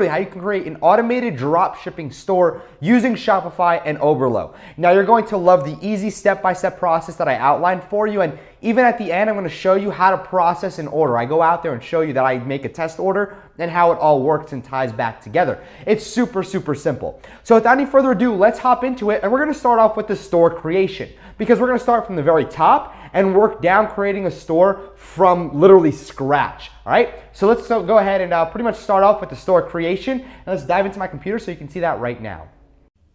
how you can create an automated drop shipping store using Shopify and Oberlo. Now you're going to love the easy step-by-step process that I outlined for you, and even at the end I'm going to show you how to process an order. I go out there and show you that I make a test order and how it all works and ties back together. It's super simple. So without any further ado, let's hop into it, and we're going to start off with the store creation, because we're going to start from the very top and work down creating a store from literally scratch. All right, so let's go ahead and pretty much start off with the store creation, and let's dive into my computer so you can see that right now.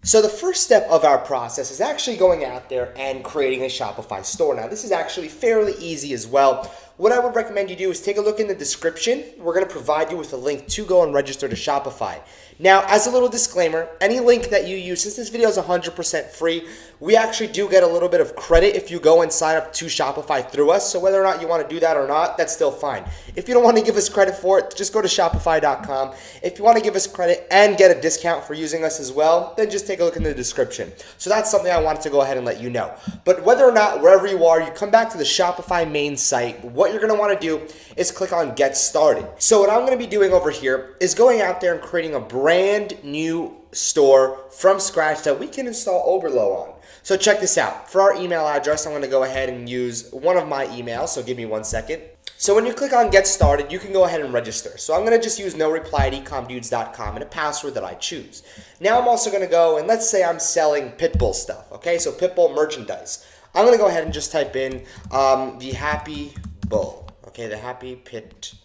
So the first step of our process is actually going out there and creating a Shopify store. Now this is actually fairly easy as well. What I would recommend you do is take a look in the description. We're going to provide you with a link to go and register to Shopify. Now, as a little disclaimer, any link that you use, since this video is 100% free, we actually do get a little bit of credit if you go and sign up to Shopify through us. So whether or not you want to do that or not, that's still fine. If you don't want to give us credit for it, just go to shopify.com. If you want to give us credit and get a discount for using us as well, then just take a look in the description. So that's something I wanted to go ahead and let you know. But whether or not, wherever you are, you come back to the Shopify main site, what you're going to want to do is click on Get Started. So what I'm going to be doing over here is going out there and creating a brand new store from scratch that we can install Oberlo on. So check this out. For our email address, I'm going to go ahead and use one of my emails, so give me 1 second. So when you click on Get Started, you can go ahead and register. So I'm going to just use no reply at ecomdudes.com and a password that I choose. Now I'm also going to go, and let's say I'm selling Pitbull stuff, okay? So Pitbull merchandise. I'm going to go ahead and just type in the Happy Bull, okay? The Happy Pitbull.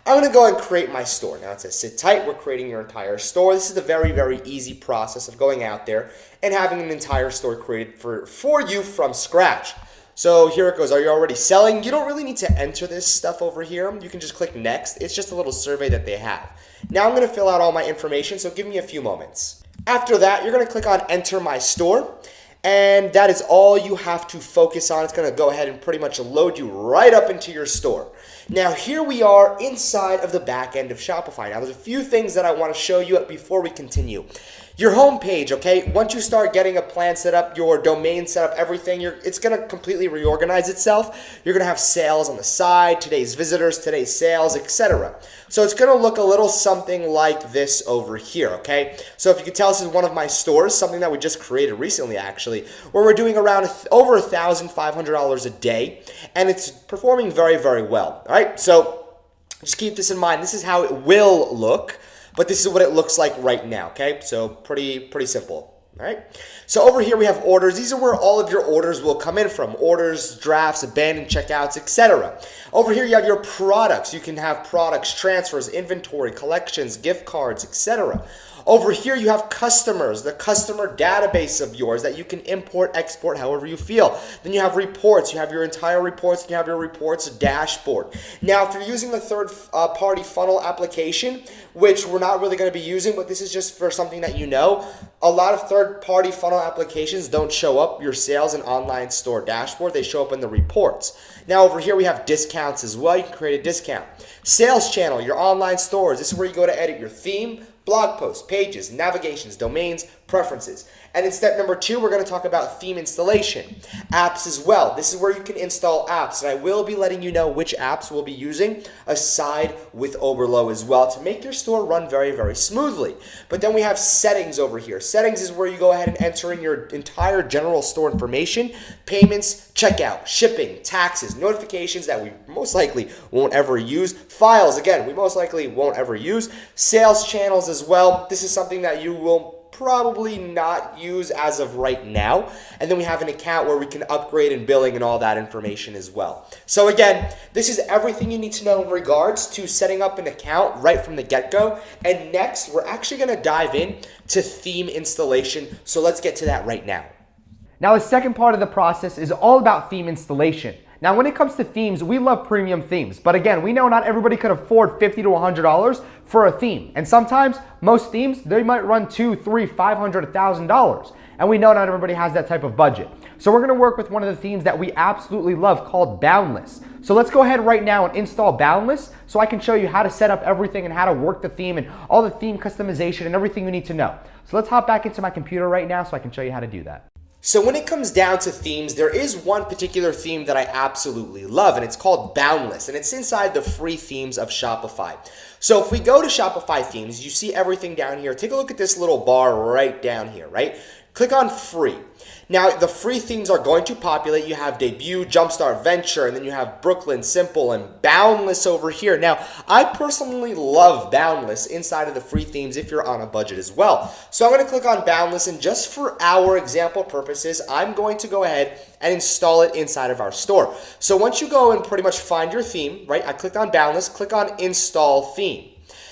I'm going to go and create my store. Now it says sit tight, we're creating your entire store. This is the very easy process of going out there and having an entire store created for you from scratch. So here it goes. Are you already selling? You don't really need to enter this stuff over here. You can just click next. It's just a little survey that they have. Now I'm going to fill out all my information, so give me a few moments. After that, you're going to click on enter my store. And that is all you have to focus on. It's going to go ahead and pretty much load you right up into your store. Now here we are inside of the back end of Shopify. Now there's a few things that I want to show you before we continue. Your home page, okay? Once you start getting a plan set up, your domain set up, everything, it's going to completely reorganize itself. You're going to have sales on the side, today's visitors, today's sales, etc. So it's going to look a little something like this over here, okay? So if you can tell, this is one of my stores, something that we just created recently actually, where we're doing around over $1,500 a day, and it's performing very well, all right? So just keep this in mind. This is how it will look. But this is what it looks like right now, okay? So pretty simple, all right? So over here we have orders. These are where all of your orders will come in from. Orders, drafts, abandoned checkouts, etc. Over here you have your products. You can have products, transfers, inventory, collections, gift cards, etc. Over here you have customers, the customer database of yours that you can import, export however you feel. Then you have reports. You have your entire reports, and you have your reports dashboard. Now if you're using the third-party funnel application, which we're not really going to be using, but this is just for something that you know, a lot of third-party funnel applications don't show up your sales and online store dashboard. They show up in the reports. Now over here we have discounts as well. You can create a discount. Sales channel, your online stores. This is where you go to edit your theme, blog posts, pages, navigations, domains, preferences. And in step number 2, we're going to talk about theme installation. Apps as well. This is where you can install apps, and I will be letting you know which apps we'll be using aside with Oberlo as well to make your store run very smoothly. But then we have settings over here. Settings is where you go ahead and enter in your entire general store information, payments, checkout, shipping, taxes, notifications that we most likely won't ever use, files, again, we most likely won't ever use, sales channels as well. This is something that you will probably not use as of right now. And then we have an account where we can upgrade and billing and all that information as well. So again, this is everything you need to know in regards to setting up an account right from the get-go. And next, we're actually going to dive in to theme installation. So let's get to that right now. Now the second part of the process is all about theme installation. Now when it comes to themes, we love premium themes, but again, we know not everybody could afford $50 to $100 for a theme. And sometimes most themes, they might run $200, $300, $500, $1,000. And we know not everybody has that type of budget. So we're gonna work with one of the themes that we absolutely love called Boundless. So let's go ahead right now and install Boundless so I can show you how to set up everything and how to work the theme and all the theme customization and everything you need to know. So let's hop back into my computer right now so I can show you how to do that. So when it comes down to themes, there is one particular theme that I absolutely love, and it's called Boundless, and it's inside the free themes of Shopify. So if we go to Shopify themes, you see everything down here. Take a look at this little bar right down here, right? Click on free. Now, the free themes are going to populate. You have Debut, Jumpstart, Venture, and then you have Brooklyn, Simple, and Boundless over here. Now, I personally love Boundless inside of the free themes if you're on a budget as well. So I'm going to click on Boundless, and just for our example purposes, I'm going to go ahead and install it inside of our store. So once you go and pretty much find your theme, right, I clicked on Boundless, click on Install Theme.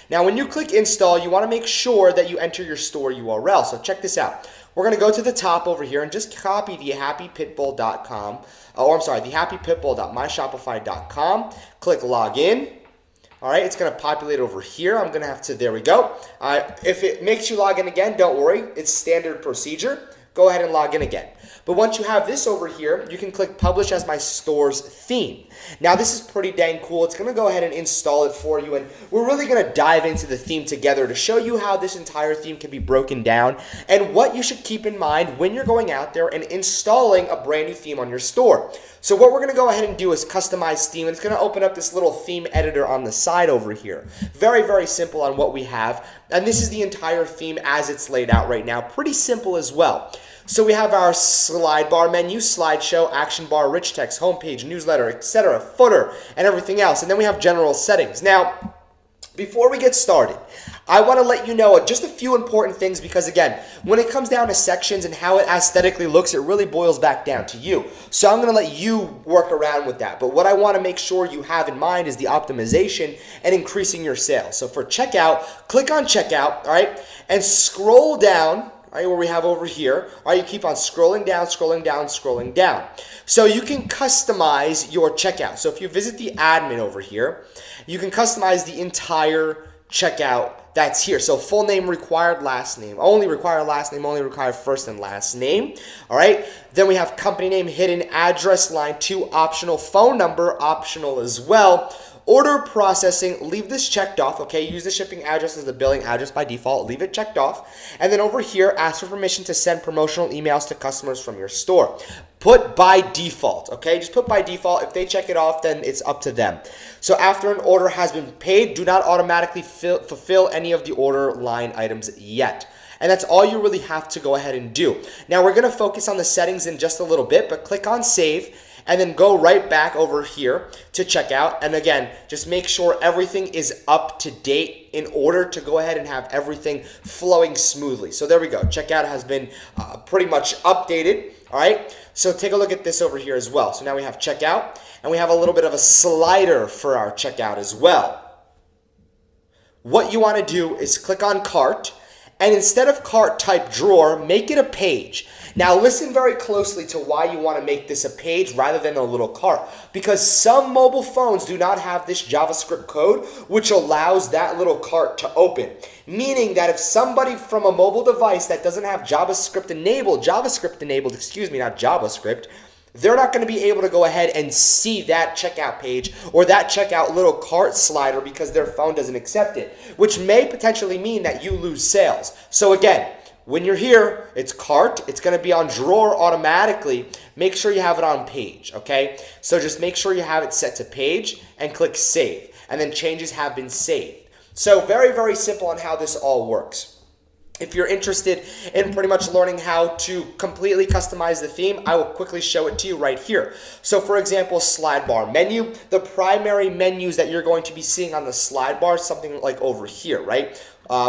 Now, when you click Install, you want to make sure that you enter your store URL. So check this out. We're going to go to the top over here and just copy the happypitbull.com, the happypitbull.myshopify.com. Click login. All right, it's going to populate over here. I'm going to have to, there we go. If it makes you log in again, don't worry. It's standard procedure. Go ahead and log in again. But once you have this over here, you can click Publish as my store's theme. Now, this is pretty dang cool. It's going to go ahead and install it for you, and we're really going to dive into the theme together to show you how this entire theme can be broken down and what you should keep in mind when you're going out there and installing a brand new theme on your store. So what we're going to go ahead and do is customize theme, and it's going to open up this little theme editor on the side over here. Very, very simple on what we have, and this is the entire theme as it's laid out right now. Pretty simple as well. So we have our slide bar menu, slideshow, action bar, rich text, homepage, newsletter, etc., footer, and everything else. And then we have general settings. Now, before we get started, I want to let you know just a few important things because, again, when it comes down to sections and how it aesthetically looks, it really boils back down to you. So I'm going to let you work around with that. But what I want to make sure you have in mind is the optimization and increasing your sales. So for checkout, click on checkout, all right, and scroll down. All right, where we have over here, all right, you keep on scrolling down, scrolling down, scrolling down. So you can customize your checkout. So if you visit the admin over here, you can customize the entire checkout that's here. So full name required, last name, only require last name, only require first and last name. All right, then we have company name, hidden address, line 2, optional phone number, optional as well. Order processing, leave this checked off, okay? Use the shipping address as the billing address by default. Leave it checked off. And then over here, ask for permission to send promotional emails to customers from your store. Put by default, okay? Just put by default. If they check it off, then it's up to them. So after an order has been paid, do not automatically fulfill any of the order line items yet. And that's all you really have to go ahead and do. Now, we're going to focus on the settings in just a little bit, but click on save. And then go right back over here to checkout. And again, just make sure everything is up to date in order to go ahead and have everything flowing smoothly. So there we go. Checkout has been pretty much updated. All right. So take a look at this over here as well. So now we have checkout, and we have a little bit of a slider for our checkout as well. What you want to do is click on cart, and instead of cart type drawer, make it a page. Now listen very closely to why you want to make this a page rather than a little cart, because some mobile phones do not have this JavaScript code which allows that little cart to open. Meaning that if somebody from a mobile device that doesn't have JavaScript enabled, not JavaScript, they're not going to be able to go ahead and see that checkout page or that checkout little cart slider because their phone doesn't accept it, which may potentially mean that you lose sales. So again, when you're here, it's cart. It's going to be on drawer automatically. Make sure you have it on page, okay? So just make sure you have it set to page and click save. And then changes have been saved. So very, very simple on how this all works. If you're interested in pretty much learning how to completely customize the theme, I will quickly show it to you right here. So for example, slide bar menu, the primary menus that you're going to be seeing on the slide bar, something like over here, right?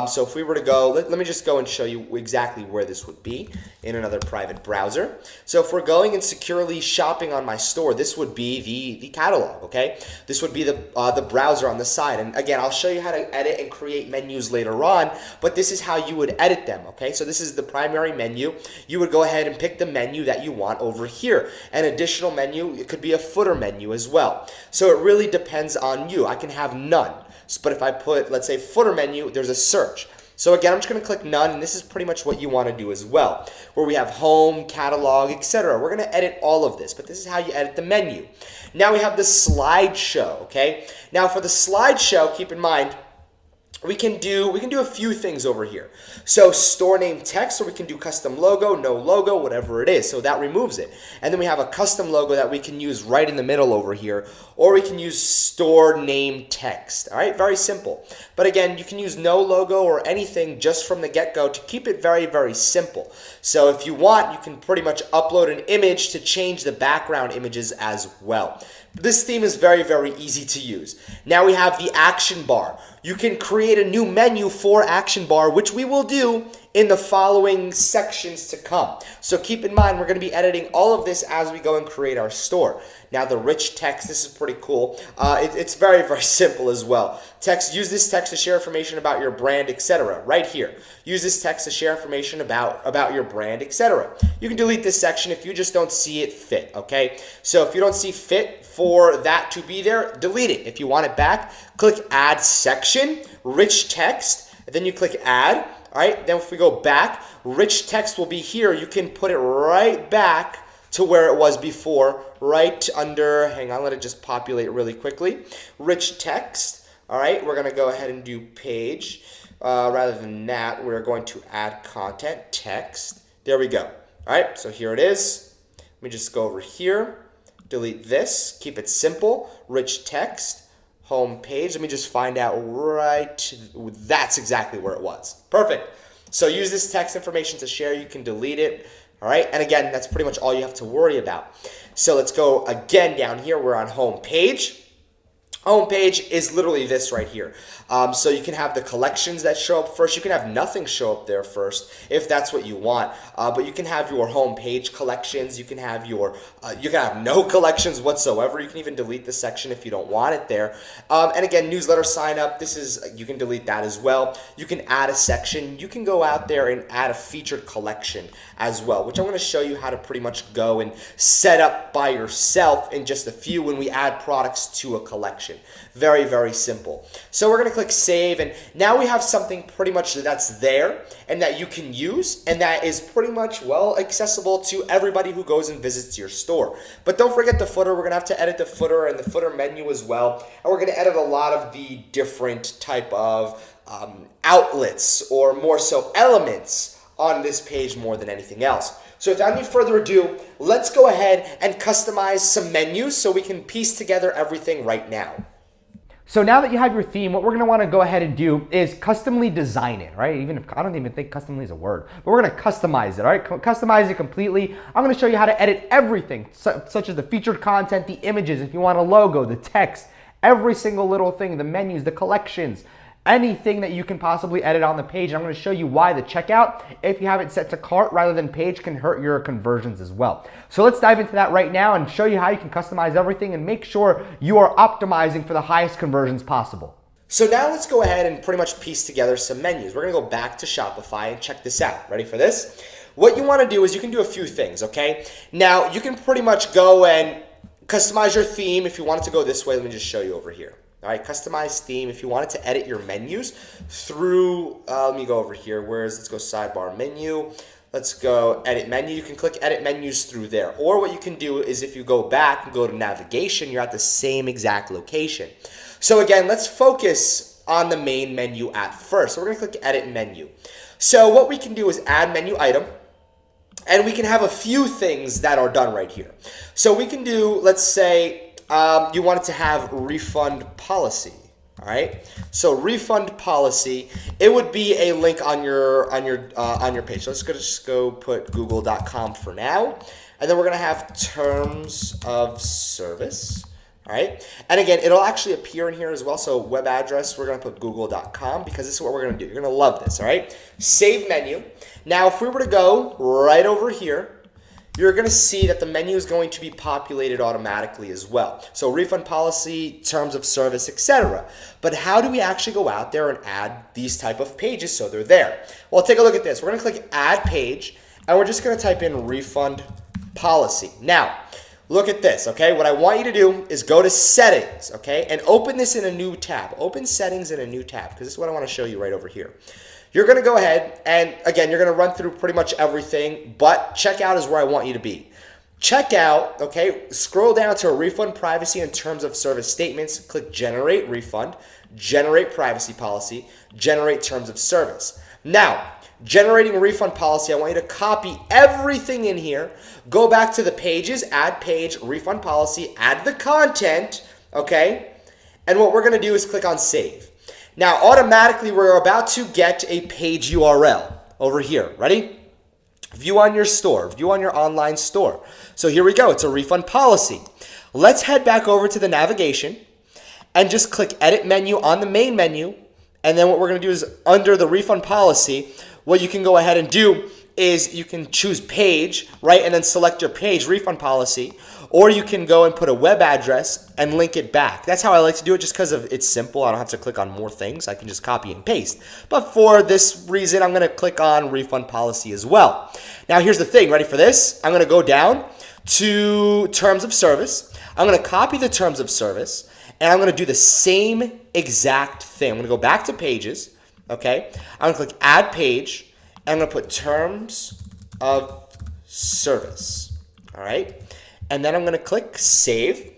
So if we were to go, let me just go and show you exactly where this would be in another private browser. So if we're going and securely shopping on my store, this would be the catalog, okay? This would be the browser on the side. And again, I'll show you how to edit and create menus later on, but this is how you would edit them, okay? So this is the primary menu. You would go ahead and pick the menu that you want over here. An additional menu, it could be a footer menu as well. So it really depends on you. I can have none. But if I put, let's say, footer menu, there's a search. So again, I'm just going to click none, and this is pretty much what you want to do as well, where we have home, catalog, etc. We're going to edit all of this, but this is how you edit the menu. Now we have the slideshow, okay? Now for the slideshow, keep in mind, we can do a few things over here. So store name text, or we can do custom logo, no logo, whatever it is. So that removes it. And then we have a custom logo that we can use right in the middle over here, or we can use store name text. All right, very simple. But again, you can use no logo or anything just from the get-go to keep it very, very simple. So if you want, you can pretty much upload an image to change the background images as well. This theme is very, very easy to use. Now we have the action bar. You can create a new menu for action bar, which we will do in the following sections to come. So keep in mind, we're going to be editing all of this as we go and create our store. Now the rich text, this is pretty cool. It's very, very simple as well. Text, use this text to share information about your brand, etc. Right here. Use this text to share information about your brand, etc. You can delete this section if you just don't see it fit, okay? So if you don't see fit for that to be there, delete it. If you want it back, click add section, rich text, and then you click add. All right, then if we go back, rich text will be here. You can put it right back to where it was before, right under, hang on, let it just populate really quickly. Rich text, all right, we're gonna go ahead and do page. Rather than that, we're going to add content, text. There we go. All right, so here it is. Let me just go over here, delete this, keep it simple, rich text. Home page. Let me just find out right. That's exactly where it was. Perfect. So use this text information to share. You can delete it. All right. And again, that's pretty much all you have to worry about. So let's go again down here. We're on home page. Home page is literally this right here. So you can have the collections that show up first. You can have nothing show up there first if that's what you want. But you can have your home page collections. You can have your you can have no collections whatsoever. You can even delete the section if you don't want it there. And again, newsletter sign up. This is, you can delete that as well. You can add a section. You can go out there and add a featured collection as well, which I'm going to show you how to pretty much go and set up by yourself in just a few when we add products to a collection. Very, very simple. So we're going to click save, and now we have something pretty much that's there and that you can use, and that is pretty much, well, accessible to everybody who goes and visits your store. But don't forget the footer. We're going to have to edit the footer and the footer menu as well, and we're going to edit a lot of the different type of outlets, or more so elements, on this page more than anything else. So without any further ado, let's go ahead and customize some menus so we can piece together everything right now. So now that you have your theme, what we're gonna wanna go ahead and do is customly design it, right? Even if, I don't even think customly is a word, but we're gonna customize it, all right? Customize it completely. I'm gonna show you how to edit everything, such as the featured content, the images, if you want a logo, the text, every single little thing, the menus, the collections, anything that you can possibly edit on the page. And I'm going to show you why the checkout, if you have it set to cart rather than page, can hurt your conversions as well. So let's dive into that right now and show you how you can customize everything and make sure you are optimizing for the highest conversions possible. So now let's go ahead and pretty much piece together some menus. We're going to go back to Shopify and check this out. Ready for this? What you want to do is you can do a few things, okay? Now you can pretty much go and customize your theme. If you want it to go this way, let me just show you over here. All right, customize theme. If you wanted to edit your menus through, let me go over here. Let's go sidebar menu. Let's go edit menu. You can click edit menus through there. Or what you can do is if you go back and go to navigation, you're at the same exact location. So again, let's focus on the main menu at first. So we're gonna click edit menu. So what we can do is add menu item. And we can have a few things that are done right here. So we can do, let's say, you want it to have refund policy, all right? So refund policy, it would be a link on your page. So let's just go put google.com for now, and then we're gonna have terms of service. All right, and again, it'll actually appear in here as well. So web address, we're gonna put google.com because this is what we're gonna do. You're gonna love this, all right? Save menu. Now, if we were to go right over here, you're gonna see that the menu is going to be populated automatically as well. So refund policy, terms of service, etc. But how do we actually go out there and add these type of pages so they're there? Well, take a look at this. We're gonna click add page, and we're just gonna type in refund policy. Now, look at this, okay? What I want you to do is go to settings, okay? And open this in a new tab. Open settings in a new tab, because this is what I want to show you right over here. You're going to go ahead and, again, you're going to run through pretty much everything, but checkout is where I want you to be. Checkout, okay, scroll down to refund privacy and terms of service statements, click generate refund. generate privacy policy, generate terms of service. Now, generating a refund policy, I want you to copy everything in here, go back to the pages, add page, refund policy, add the content, okay? And what we're gonna do is click on save. Now, automatically, we're about to get a page URL over here. Ready? View on your store, view on your online store. So here we go, it's a refund policy. Let's head back over to the navigation and just click edit menu on the main menu. And then what we're gonna do is under the refund policy, what you can go ahead and do is you can choose page, right? And then select your page refund policy, or you can go and put a web address and link it back. That's how I like to do it, just because it's simple. I don't have to click on more things. I can just copy and paste. But for this reason, I'm gonna click on refund policy as well. Now here's the thing, ready for this? I'm gonna go down to terms of service. I'm gonna copy the terms of service, and I'm gonna do the same exact thing. I'm gonna go back to pages, okay? I'm gonna click add page, and I'm gonna put terms of service, all right? And then I'm gonna click save,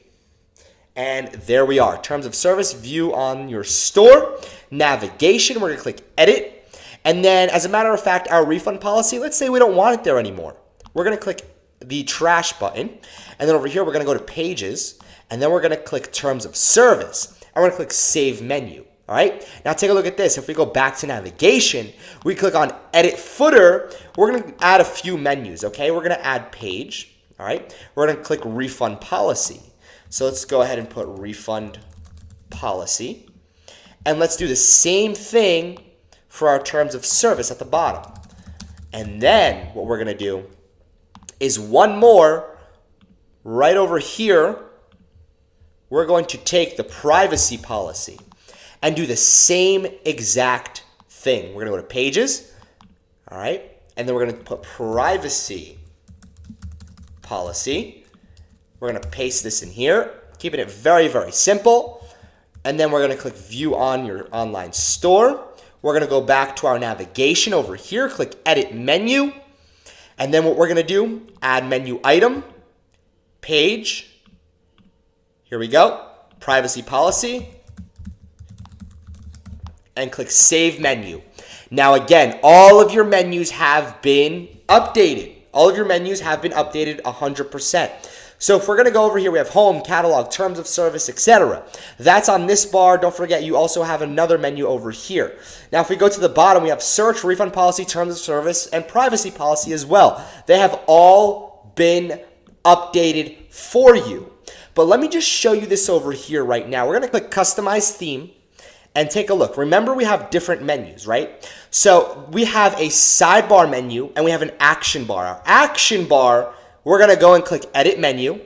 and there we are. Terms of service, view on your store, navigation, we're gonna click edit, and then as a matter of fact, our refund policy, let's say we don't want it there anymore. We're gonna click the trash button, and then over here, we're gonna go to pages, and then we're gonna click terms of service. I'm gonna click save menu, all right? Now take a look at this. If we go back to navigation, we click on edit footer, we're gonna add a few menus, okay? We're gonna add page, all right? We're gonna click refund policy. So let's go ahead and put refund policy. And let's do the same thing for our terms of service at the bottom. And then what we're gonna do is one more right over here. We're going to take the privacy policy and do the same exact thing. We're gonna go to pages, all right? And then we're gonna put privacy policy. We're gonna paste this in here, keeping it very, very simple. And then we're gonna click view on your online store. We're gonna go back to our navigation over here, click edit menu. And then what we're gonna do, add menu item, page. Here we go, privacy policy, and click save menu. Now again, all of your menus have been updated. All of your menus have been updated 100%. So if we're gonna go over here, we have home, catalog, terms of service, etc. That's on this bar. Don't forget, you also have another menu over here. Now if we go to the bottom, we have search, refund policy, terms of service, and privacy policy as well. They have all been updated for you. But let me just show you this over here right now. We're gonna click customize theme and take a look. Remember, we have different menus, right? So we have a sidebar menu and we have an action bar. Our action bar, we're gonna go and click edit menu.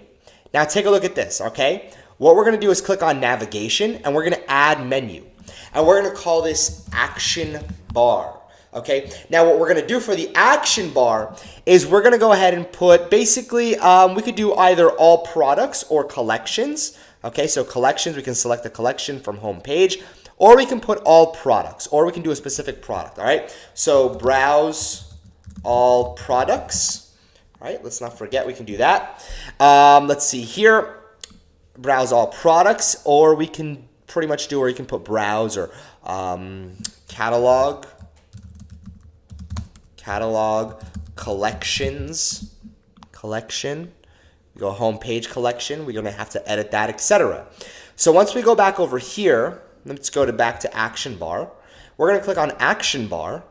Now take a look at this, okay? What we're gonna do is click on navigation and we're gonna add menu. And we're gonna call this action bar. Okay, now what we're gonna do for the action bar is we're gonna go ahead and put basically, we could do either all products or collections. Okay, so collections, we can select a collection from home page, or we can put all products, or we can do a specific product, all right? So browse all products, all right? Let's not forget we can do that. Let's see here, browse all products, or we can pretty much do, or you can put browse or catalog, collections, collection. We go home page collection. We're gonna have to edit that, etc. So once we go back over here, let's go back to action bar. We're gonna click on action bar,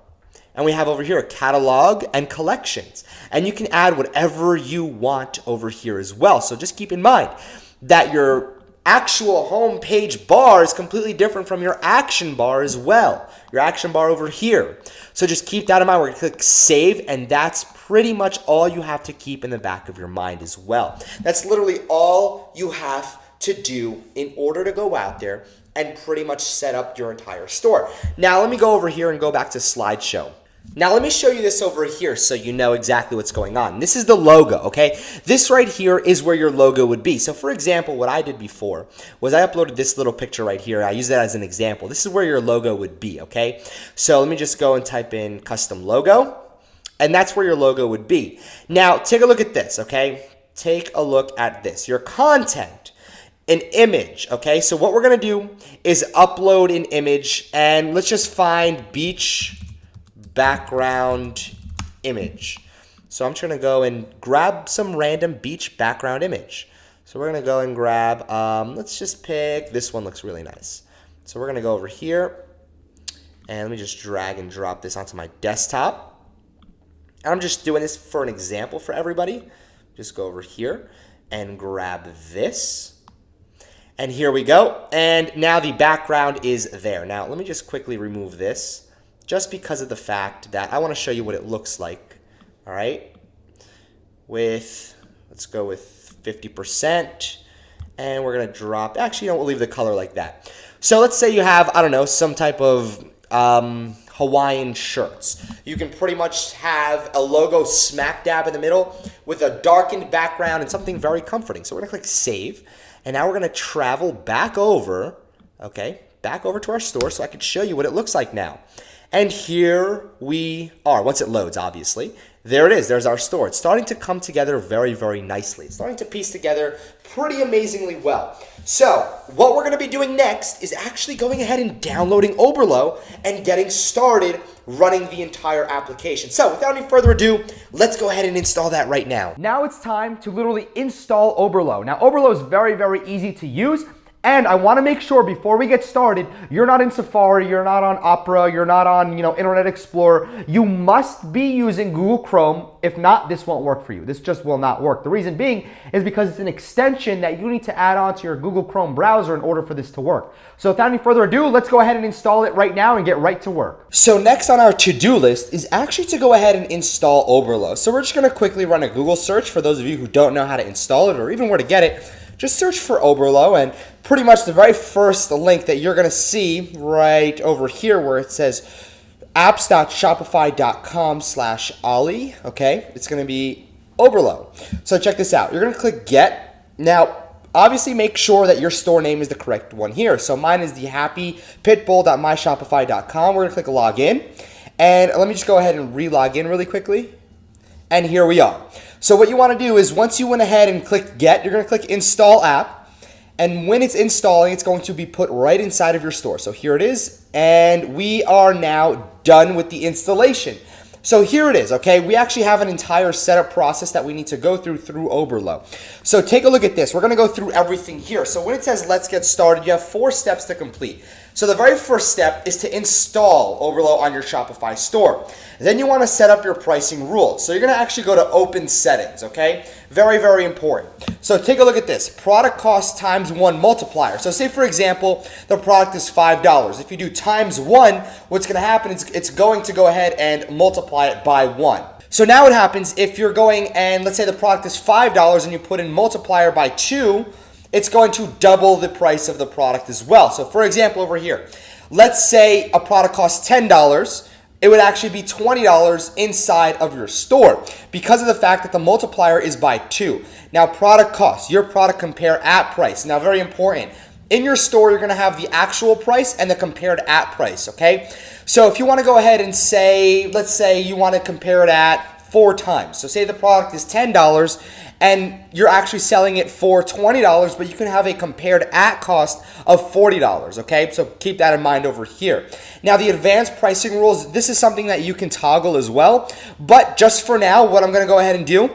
and we have over here a catalog and collections. And you can add whatever you want over here as well. So just keep in mind that your actual home page bar is completely different from your action bar as well. Your action bar over here. So just keep that in mind. We're gonna click save, and that's pretty much all you have to keep in the back of your mind as well. That's literally all you have to do in order to go out there and pretty much set up your entire store. Now let me go over here and go back to slideshow. Now let me show you this over here so you know exactly what's going on. This is the logo, okay? This right here is where your logo would be. So for example, what I did before was I uploaded this little picture right here. I use that as an example. This is where your logo would be, okay? So let me just go and type in custom logo, and that's where your logo would be. Now take a look at this, okay? Take a look at this. Your content an image, okay? So what we're gonna do is upload an image, and let's just find beach background image. So I'm just gonna go and grab some random beach background image. So we're gonna go and grab, let's just pick, this one looks really nice. So we're gonna go over here, and let me just drag and drop this onto my desktop. And I'm just doing this for an example for everybody. Just go over here and grab this. And here we go. And now the background is there. Now, let me just quickly remove this just because of the fact that I want to show you what it looks like. All right. Let's go with 50%. And we're going to drop, actually, we'll leave the color like that. So let's say you have, I don't know, some type of Hawaiian shirts. You can pretty much have a logo smack dab in the middle with a darkened background and something very comforting. So we're going to click save. And now we're going to travel back over, okay, back over to our store so I can show you what it looks like now. And here we are, once it loads, obviously. There it is, there's our store. It's starting to come together very, very nicely. It's starting to piece together pretty amazingly well. So what we're gonna be doing next is actually going ahead and downloading Oberlo and getting started running the entire application. So without any further ado, let's go ahead and install that right now. Now it's time to literally install Oberlo. Now Oberlo is very, very easy to use. And I want to make sure before we get started, you're not in Safari, you're not on Opera, you're not on, Internet Explorer. You must be using Google Chrome. If not, this won't work for you. This just will not work. The reason being is because it's an extension that you need to add on to your Google Chrome browser in order for this to work. So without any further ado, let's go ahead and install it right now and get right to work. So next on our to-do list is actually to go ahead and install Oberlo. So we're just going to quickly run a Google search for those of you who don't know how to install it or even where to get it. Just search for Oberlo, and pretty much the very first link that you're going to see right over here where it says apps.shopify.com/Ollie, okay? It's going to be Oberlo. So check this out. You're going to click Get. Now, obviously make sure that your store name is the correct one here. So mine is the happypitbull.myshopify.com. We're going to click Login. And let me just go ahead and re-log in really quickly. And here we are. So what you want to do is once you went ahead and clicked Get, you're going to click Install App. And when it's installing, it's going to be put right inside of your store. So here it is. And we are now done with the installation. So here it is, okay? We actually have an entire setup process that we need to go through Oberlo. So take a look at this. We're going to go through everything here. So when it says let's get started, you have 4 steps to complete. So the very first step is to install Oberlo on your Shopify store. Then you want to set up your pricing rules. So you're going to actually go to Open Settings, okay? Very, very important. So take a look at this. Product cost times 1 multiplier. So say, for example, the product is $5. If you do times 1, what's going to happen is it's going to go ahead and multiply it by 1. So now what happens if you're going and let's say the product is $5 and you put in multiplier by 2, it's going to double the price of the product as well. So for example, over here, let's say a product costs $10. It would actually be $20 inside of your store because of the fact that the multiplier is by 2. Now, product cost, your product compare at price. Now, very important. In your store, you're going to have the actual price and the compared at price, okay? So if you want to go ahead and say, let's say you want to compare it at 4 times. So say the product is $10 and you're actually selling it for $20, but you can have a compared at cost of $40, okay? So keep that in mind over here. Now, the advanced pricing rules, this is something that you can toggle as well, but just for now, what I'm going to go ahead and do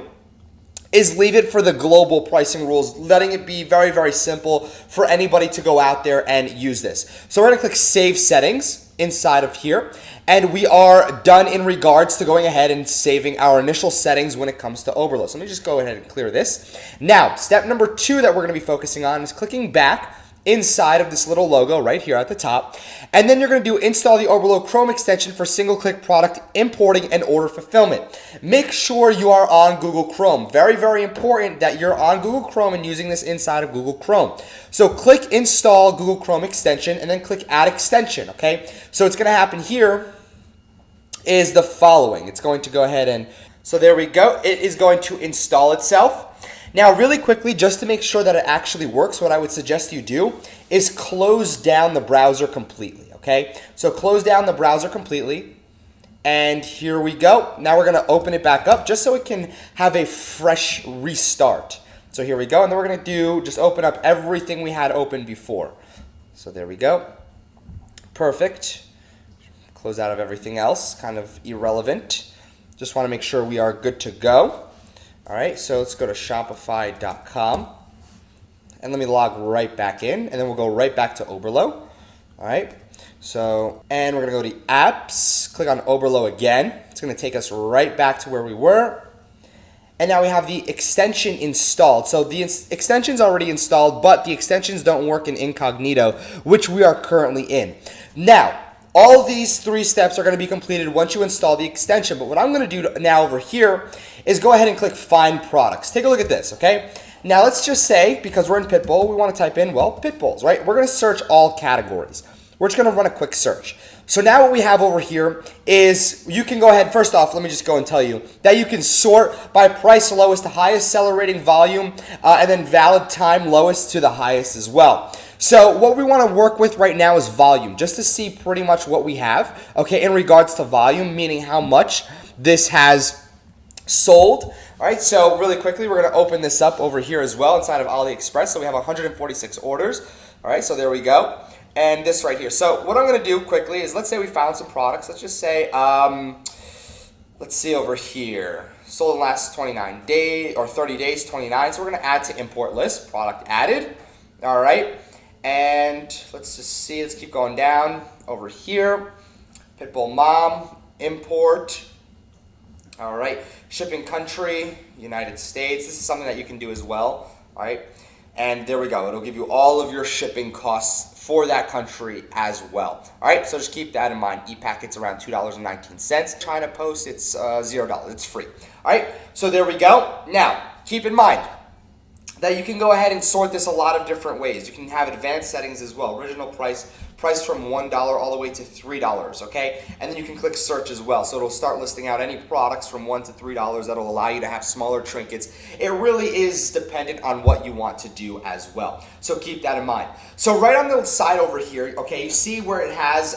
is leave it for the global pricing rules, letting it be very, very simple for anybody to go out there and use this. So we're going to click Save Settings inside of here. And we are done in regards to going ahead and saving our initial settings when it comes to Oberlo. So let me just go ahead and clear this. Now, step number 2 that we're going to be focusing on is clicking back inside of this little logo right here at the top. And then you're going to do install the Oberlo Chrome extension for single-click product importing and order fulfillment. Make sure you are on Google Chrome. Very, very important that you're on Google Chrome and using this inside of Google Chrome. So click install Google Chrome extension and then click add extension, okay? So it's going to happen here is the following. It's going to go ahead and, so there we go. It is going to install itself. Now, really quickly, just to make sure that it actually works, what I would suggest you do is close down the browser completely, okay? So close down the browser completely, and here we go. Now we're going to open it back up just so it can have a fresh restart. So here we go. And then we're going to just open up everything we had open before. So there we go. Perfect. Close out of everything else, kind of irrelevant. Just want to make sure we are good to go. All right, so let's go to Shopify.com. And let me log right back in, and then we'll go right back to Oberlo. All right, so, and we're going to go to Apps, click on Oberlo again. It's going to take us right back to where we were. And now we have the extension installed. So the extension's already installed, but the extensions don't work in incognito, which we are currently in. Now, all these 3 steps are going to be completed once you install the extension. But what I'm going to do now over here is go ahead and click Find Products. Take a look at this, okay? Now, let's just say, because we're in Pitbull, we want to type in, well, pit bulls, right? We're going to search all categories. We're just going to run a quick search. So now what we have over here is you can go ahead, first off, let me just go and tell you that you can sort by price lowest to highest, seller rating, volume, and then valid time lowest to the highest as well. So what we want to work with right now is volume, just to see pretty much what we have, okay, in regards to volume, meaning how much this has sold. All right, so really quickly, we're going to open this up over here as well inside of AliExpress. So we have 146 orders. All right, so there we go. And this right here. So what I'm going to do quickly is, let's say we found some products. Let's just say, let's see over here. Sold in the last 29 days or 30 days, 29. So we're going to add to import list, product added. All right. And let's just see, let's keep going down over here. Pitbull Mom, import. All right. Shipping country, United States. This is something that you can do as well. All right. And there we go. It'll give you all of your shipping costs for that country as well. All right, so just keep that in mind. E-packet's around $2.19. China Post, it's $0. It's free. All right, so there we go. Now, keep in mind that you can go ahead and sort this a lot of different ways. You can have advanced settings as well. Original price from $1 all the way to $3, okay? And then you can click search as well. So it'll start listing out any products from $1 to $3 that'll allow you to have smaller trinkets. It really is dependent on what you want to do as well. So keep that in mind. So right on the side over here, okay, you see where it has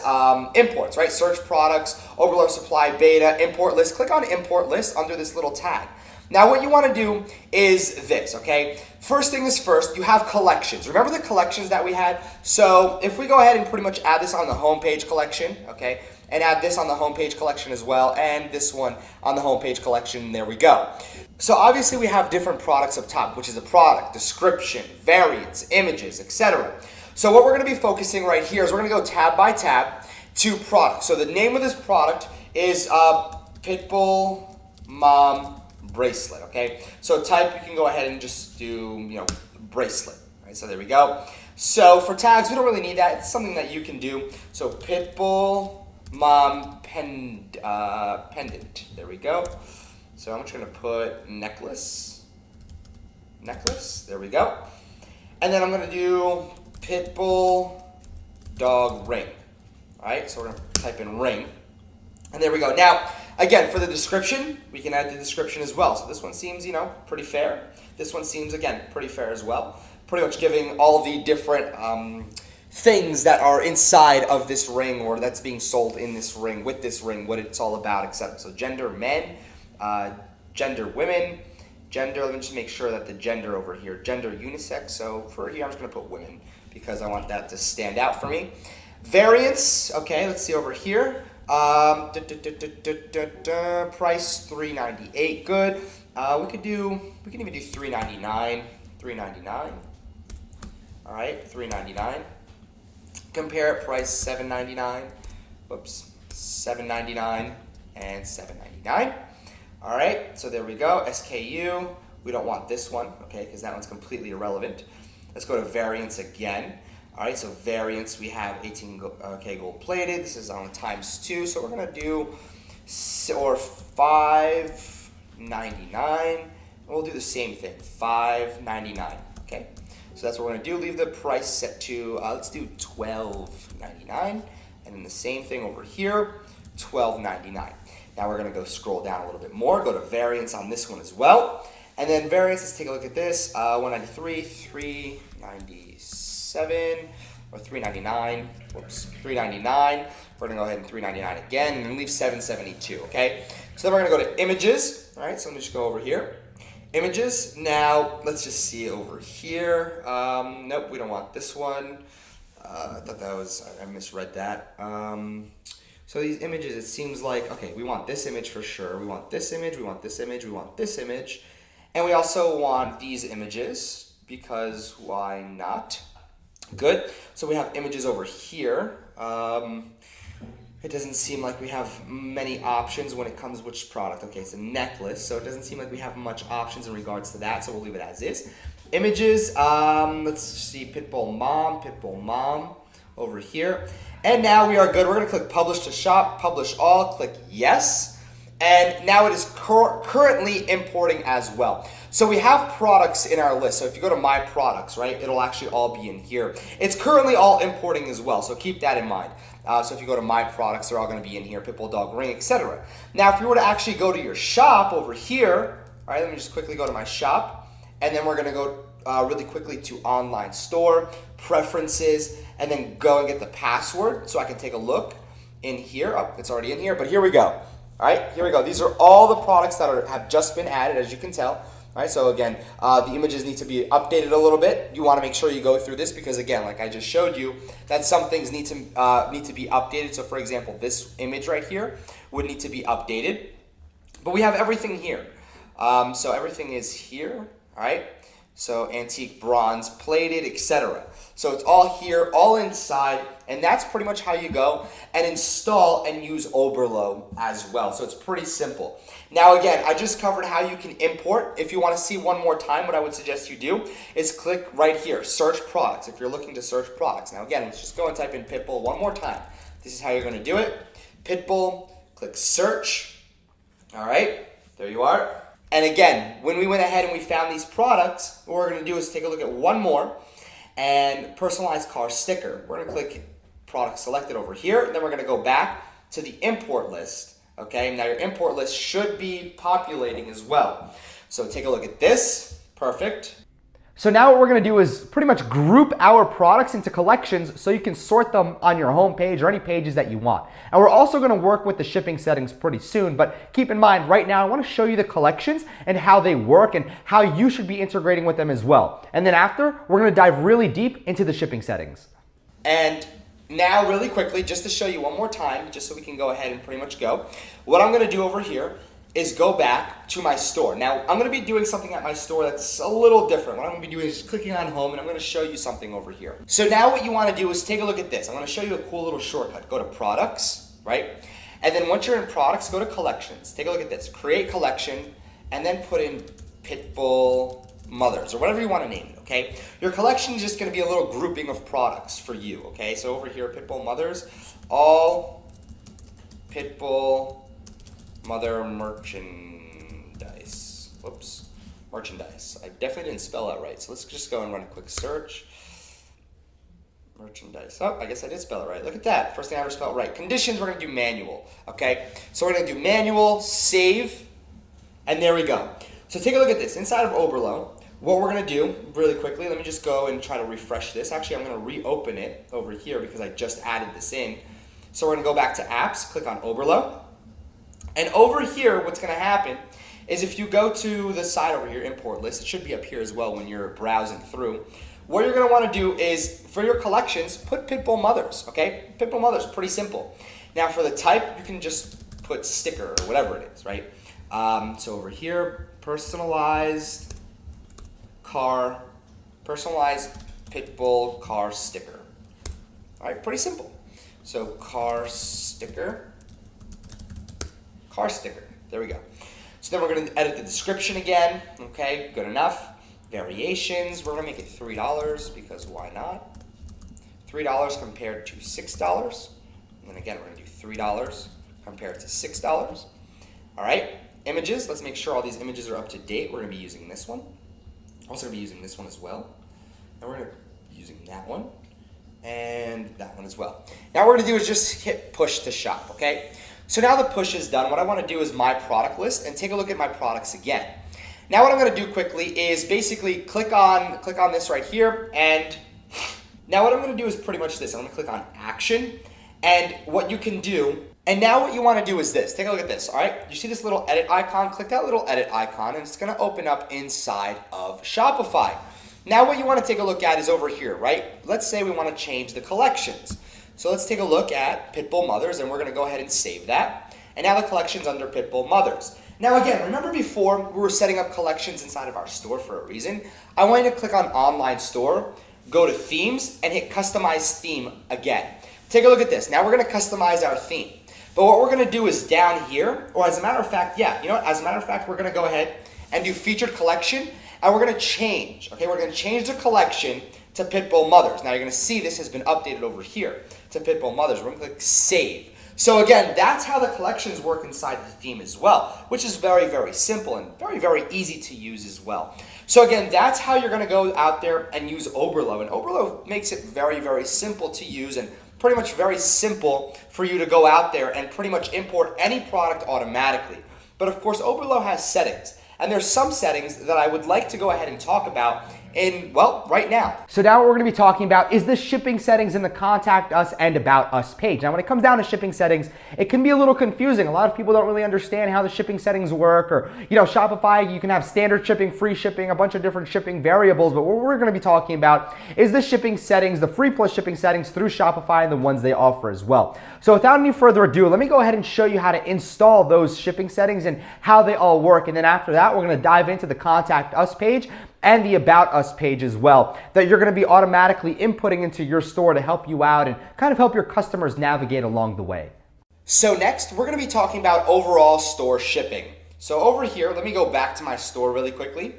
imports, right? Search products, overload supply, beta, import list. Click on import list under this little tag. Now what you want to do is this, okay? First thing is first, you have collections. Remember the collections that we had? So if we go ahead and pretty much add this on the homepage collection, okay, and add this on the homepage collection as well, and this one on the homepage collection, there we go. So obviously we have different products up top, which is a product, description, variants, images, etc. So what we're going to be focusing right here is we're going to go tab by tab to product. So the name of this product is Pitbull Mom bracelet, okay? So type, you can go ahead and just do, bracelet, right? So there we go. So for tags, we don't really need that. It's something that you can do. So Pitbull Mom pendant, there we go. So I'm just gonna put necklace, there we go. And then I'm gonna do Pitbull dog ring, all right? So we're gonna type in ring, and there we go. Now, again, for the description, we can add the description as well. So this one seems, pretty fair. This one seems, again, pretty fair as well. Pretty much giving all the different things that are inside of this ring, or that's being sold in this ring, with this ring, what it's all about, etc. So gender men, gender women, gender, let me just make sure that the gender over here, gender unisex. So for here, I'm just going to put women because I want that to stand out for me. Variants, okay, let's see over here. Price $398, good. We can even do $399. All right, $399. Compare it, price $799. Whoops, $799 and $799. All right, so there we go. SKU. We don't want this one, okay, because that one's completely irrelevant. Let's go to variants again. All right, so variants, we have 18K gold plated. This is on ×2, so we're gonna do $5.99. We'll do the same thing, $5.99. Okay, so that's what we're gonna do. Leave the price set to let's do $12.99, and then the same thing over here, $12.99. Now we're gonna go scroll down a little bit more. Go to variants on this one as well, and then variants. Let's take a look at this. 193, 397, or 399. Whoops, 399. We're gonna go ahead and 399 again, and then leave 772. Okay. So then we're gonna go to images. All right. So let me just go over here. Images. Now, let's just see over here. Nope, we don't want this one. I thought that was, I misread that. So these images, it seems like, okay, we want this image for sure. We want this image, we want this image, we want this image. And we also want these images, because why not? Good. So we have images over here. It doesn't seem like we have many options when it comes to which product. Okay, it's a necklace, so it doesn't seem like we have much options in regards to that, so we'll leave it as is. Images, let's see, Pitbull Mom over here. And now we are good. We're gonna click Publish to Shop, Publish All, click Yes. And now it is currently importing as well. So we have products in our list. So if you go to My Products, right, it'll actually all be in here. It's currently all importing as well, so keep that in mind. So if you go to My Products, they're all going to be in here, Pitbull Dog Ring, etc. Now, if you were to actually go to your shop over here, all right, let me just quickly go to my shop, and then we're going to go really quickly to Online Store, Preferences, and then go and get the password so I can take a look in here. Oh, it's already in here, but here we go. All right, here we go. These are all the products that have just been added, as you can tell. All right, so again, the images need to be updated a little bit. You want to make sure you go through this because, again, like I just showed you, that some things need to be updated. So, for example, this image right here would need to be updated. But we have everything here. So everything is here, all right? So antique, bronze, plated, etc. So it's all here, all inside, and that's pretty much how you go and install and use Oberlo as well. So it's pretty simple. Now again, I just covered how you can import. If you want to see one more time, what I would suggest you do is click right here, search products, if you're looking to search products. Now again, let's just go and type in Pitbull one more time. This is how you're going to do it. Pitbull, click search. All right, there you are. And again, when we went ahead and we found these products, what we're going to do is take a look at one more and personalized car sticker. We're going to click product selected over here. And then we're going to go back to the import list. Okay, now your import list should be populating as well. So take a look at this. Perfect. So now what we're going to do is pretty much group our products into collections so you can sort them on your home page or any pages that you want. And we're also going to work with the shipping settings pretty soon, but keep in mind right now I want to show you the collections and how they work and how you should be integrating with them as well. And then after, we're going to dive really deep into the shipping settings. And now really quickly, just to show you one more time, just so we can go ahead and pretty much go, what I'm going to do over here is go back to my store. Now, I'm going to be doing something at my store that's a little different. What I'm going to be doing is clicking on home, and I'm going to show you something over here. So now what you want to do is take a look at this. I'm going to show you a cool little shortcut. Go to products, right? And then once you're in products, go to collections. Take a look at this. Create collection, and then put in Pitbull Mothers, or whatever you want to name it, okay? Your collection is just going to be a little grouping of products for you, okay? So over here, Pitbull Mothers, all Pitbull Mother merchandise. Whoops. Merchandise. I definitely didn't spell that right. So let's just go and run a quick search. Merchandise. Oh, I guess I did spell it right. Look at that. First thing I ever spelled right. Conditions, we're going to do manual. Okay? So we're going to do manual, save, and there we go. So take a look at this. Inside of Oberlo, what we're going to do really quickly, let me just go and try to refresh this. Actually, I'm going to reopen it over here because I just added this in. So we're going to go back to apps, click on Oberlo. And over here, what's going to happen is if you go to the side over here, import list, it should be up here as well when you're browsing through. What you're going to want to do is, for your collections, put Pitbull Mothers, okay? Pitbull Mothers, pretty simple. Now for the type, you can just put sticker or whatever it is, right? So over here, personalized Pitbull car sticker. All right, pretty simple. So car sticker. There we go. So then we're going to edit the description again. Okay, good enough. Variations, we're going to make it $3 because why not? $3 compared to $6. And then again, we're going to do $3 compared to $6. All right, images, let's make sure all these images are up to date. We're going to be using this one. Also going to be using this one as well. And we're going to be using that one and that one as well. Now what we're going to do is just hit push to shop, okay? So now the push is done. What I want to do is my product list and take a look at my products again. Now what I'm going to do quickly is basically click on this right here, and now what I'm going to do is pretty much this. I'm going to click on action, and what you can do And now what you want to do is this. Take a look at this, all right? You see this little edit icon? Click that little edit icon, and it's going to open up inside of Shopify. Now what you want to take a look at is over here, right? Let's say we want to change the collections. So let's take a look at Pitbull Mothers, and we're going to go ahead and save that. And now the collection's under Pitbull Mothers. Now again, remember before we were setting up collections inside of our store for a reason? I want you to click on Online Store, go to Themes, and hit Customize Theme again. Take a look at this. Now we're going to customize our theme. But what we're going to do is down here, or as a matter of fact, we're going to go ahead and do Featured Collection, and we're going to change, okay? We're going to change the collection to Pitbull Mothers. Now you're going to see this has been updated over here to Pitbull Mothers. We're going to click Save. So again, that's how the collections work inside the theme as well, which is very, very simple and very, very easy to use as well. So again, that's how you're going to go out there and use Oberlo. And Oberlo makes it very, very simple to use and pretty much very simple for you to go out there and pretty much import any product automatically. But of course, Oberlo has settings. And there's some settings that I would like to go ahead and talk about right now. So now what we're going to be talking about is the shipping settings in the Contact Us and About Us page. Now when it comes down to shipping settings, it can be a little confusing. A lot of people don't really understand how the shipping settings work, or Shopify, you can have standard shipping, free shipping, a bunch of different shipping variables, but what we're going to be talking about is the shipping settings, the free plus shipping settings through Shopify and the ones they offer as well. So without any further ado, let me go ahead and show you how to install those shipping settings and how they all work. And then after that, we're going to dive into the Contact Us page and the About Us page as well, that you're going to be automatically inputting into your store to help you out and kind of help your customers navigate along the way. So next, we're going to be talking about overall store shipping. So over here, let me go back to my store really quickly.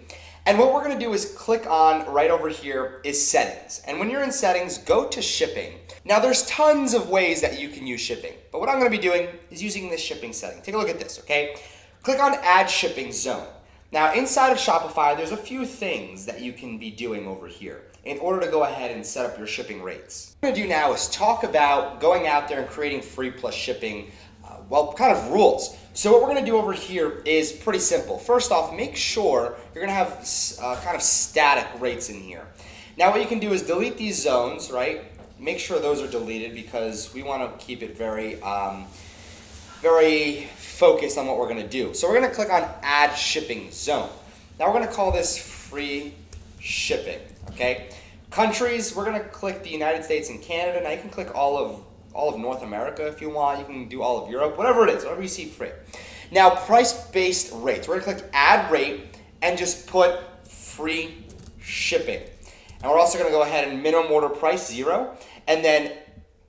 And what we're going to do is click on right over here is Settings. And when you're in Settings, go to Shipping. Now there's tons of ways that you can use shipping, but what I'm going to be doing is using this shipping setting. Take a look at this, okay? Click on Add Shipping Zone. Now inside of Shopify, there's a few things that you can be doing over here in order to go ahead and set up your shipping rates. What I'm going to do now is talk about going out there and creating free plus shipping, kind of rules. So what we're going to do over here is pretty simple. First off, make sure you're going to have kind of static rates in here. Now what you can do is delete these zones, right? Make sure those are deleted because we want to keep it very focused on what we're going to do. So we're going to click on Add Shipping Zone. Now we're going to call this free shipping, okay? Countries, we're going to click the United States and Canada. Now you can click all of North America if you want. You can do all of Europe, whatever it is, whatever you see free. Now price-based rates. We're going to click Add Rate and just put free shipping. And we're also going to go ahead and minimum order price 0 and then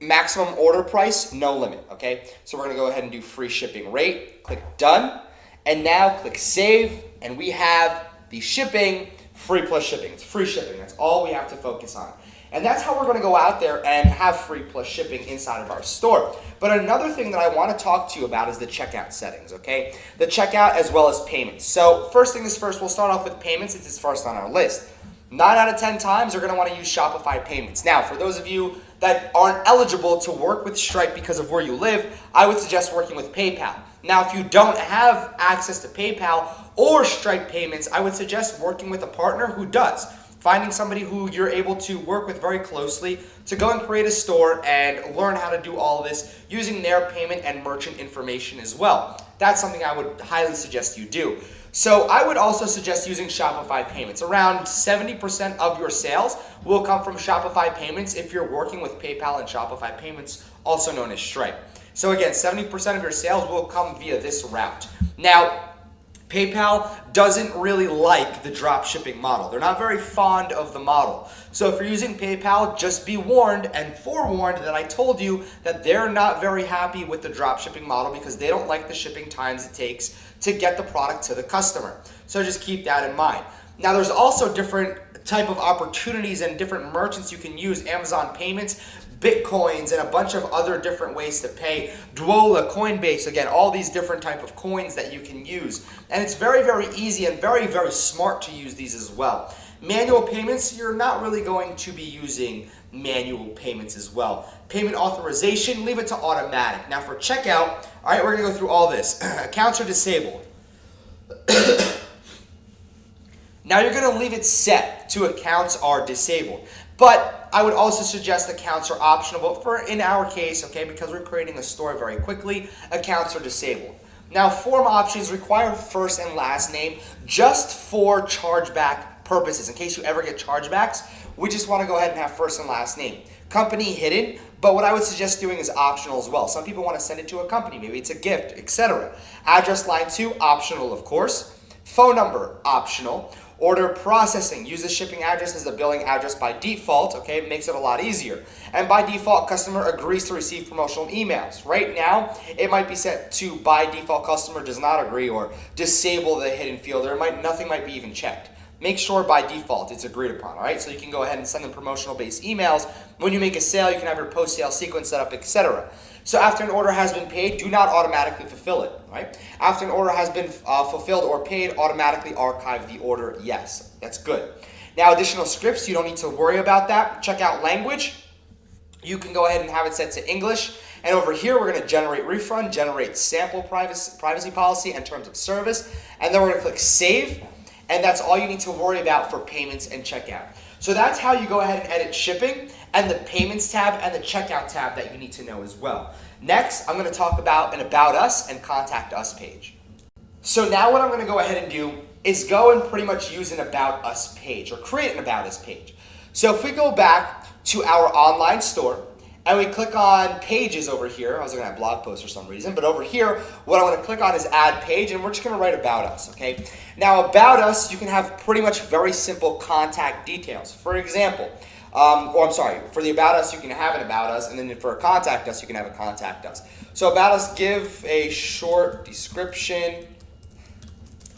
maximum order price, no limit, okay? So we're going to go ahead and do free shipping rate, click done, and now click save, and we have the shipping, free plus shipping. It's free shipping, that's all we have to focus on. And that's how we're going to go out there and have free plus shipping inside of our store. But another thing that I want to talk to you about is the checkout settings, okay? The checkout as well as payments. So first thing is first, we'll start off with payments since it's first on our list. 9 out of 10 times you're going to want to use Shopify payments. Now, for those of you that aren't eligible to work with Stripe because of where you live, I would suggest working with PayPal. Now, if you don't have access to PayPal or Stripe payments, I would suggest working with a partner who does. Finding somebody who you're able to work with very closely to go and create a store and learn how to do all of this using their payment and merchant information as well. That's something I would highly suggest you do. So I would also suggest using Shopify payments. Around 70% of your sales will come from Shopify payments if you're working with PayPal and Shopify payments, also known as Stripe. So again, 70% of your sales will come via this route. Now, PayPal doesn't really like the drop shipping model. They're not very fond of the model. So if you're using PayPal, just be warned and forewarned that I told you that they're not very happy with the drop shipping model because they don't like the shipping times it takes to get the product to the customer. So just keep that in mind. Now there's also different type of opportunities and different merchants you can use. Amazon payments, Bitcoins, and a bunch of other different ways to pay. Duola, Coinbase, again, all these different type of coins that you can use. And it's very, very easy and very, very smart to use these as well. Manual payments, you're not really going to be using manual payments as well. Payment authorization, leave it to automatic. Now for checkout, all right, we're gonna go through all this. Accounts are disabled. Now you're gonna leave it set to accounts are disabled. But I would also suggest accounts are optional, but in our case, okay, because we're creating a store very quickly, accounts are disabled. Now, form options require first and last name just for chargeback purposes. In case you ever get chargebacks, we just want to go ahead and have first and last name. Company hidden, but what I would suggest doing is optional as well. Some people want to send it to a company, maybe it's a gift, etc. Address line 2, optional of course. Phone number, optional. Order processing, use the shipping address as the billing address by default, okay, it makes it a lot easier. And by default, customer agrees to receive promotional emails. Right now, it might be set to by default customer does not agree or disable the hidden field, or nothing might be even checked. Make sure by default it's agreed upon, all right? So you can go ahead and send them promotional based emails. When you make a sale, you can have your post-sale sequence set up, etc. So after an order has been paid, do not automatically fulfill it, right? After an order has been fulfilled or paid, automatically archive the order, yes. That's good. Now additional scripts, you don't need to worry about that. Check out language. You can go ahead and have it set to English. And over here, we're going to generate refund, generate sample privacy policy and terms of service. And then we're going to click save. And that's all you need to worry about for payments and checkout. So that's how you go ahead and edit shipping and the payments tab and the checkout tab that you need to know as well. Next, I'm going to talk about an About Us and Contact Us page. So now what I'm going to go ahead and do is go and pretty much use an About Us page or create an About Us page. So if we go back to our online store and we click on pages over here, I was looking at blog posts for some reason, but over here, what I want to click on is add page, and we're just going to write About Us, okay? Now, About Us, you can have pretty much very simple contact details. For example, for the About Us, you can have an About Us, and then for a Contact Us, you can have a Contact Us. So About Us, give a short description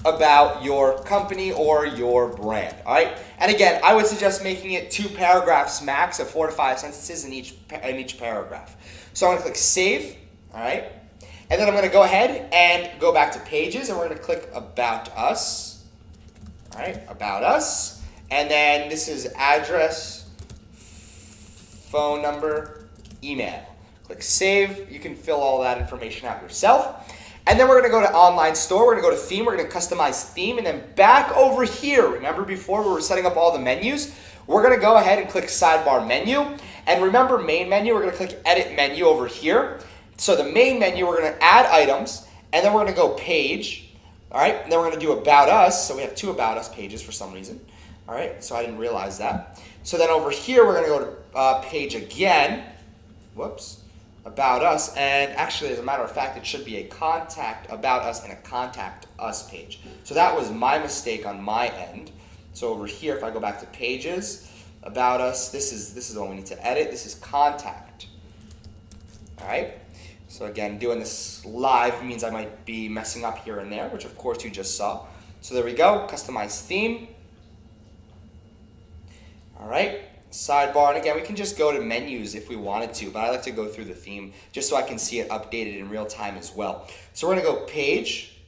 about your company or your brand, all right? And again, I would suggest making it 2 paragraphs max of 4 to 5 sentences in each paragraph. So I'm gonna click save, all right? And then I'm gonna go ahead and go back to pages, and we're gonna click About Us, all right? About Us. And then this is address, phone number, email. Click save. You can fill all that information out yourself. And then we're going to go to online store, we're going to go to theme, we're going to customize theme, and then back over here, remember before we were setting up all the menus, we're going to go ahead and click sidebar menu, and remember main menu, we're going to click edit menu over here. So the main menu, we're going to add items, and then we're going to go page, all right, and then we're going to do About Us, so we have 2 About Us pages for some reason, all right, so I didn't realize that. So then over here, we're going to go to page again, whoops. About Us, and actually as a matter of fact it should be a Contact About Us and a Contact Us page. So that was my mistake on my end. So over here, if I go back to pages, About Us, this is the one we need to edit. This is Contact. Alright, so again, doing this live means I might be messing up here and there, which of course you just saw. So there we go, customize theme. Alright. Sidebar, and again, we can just go to menus if we wanted to, but I like to go through the theme just so I can see it updated in real time as well. So we're going to go page,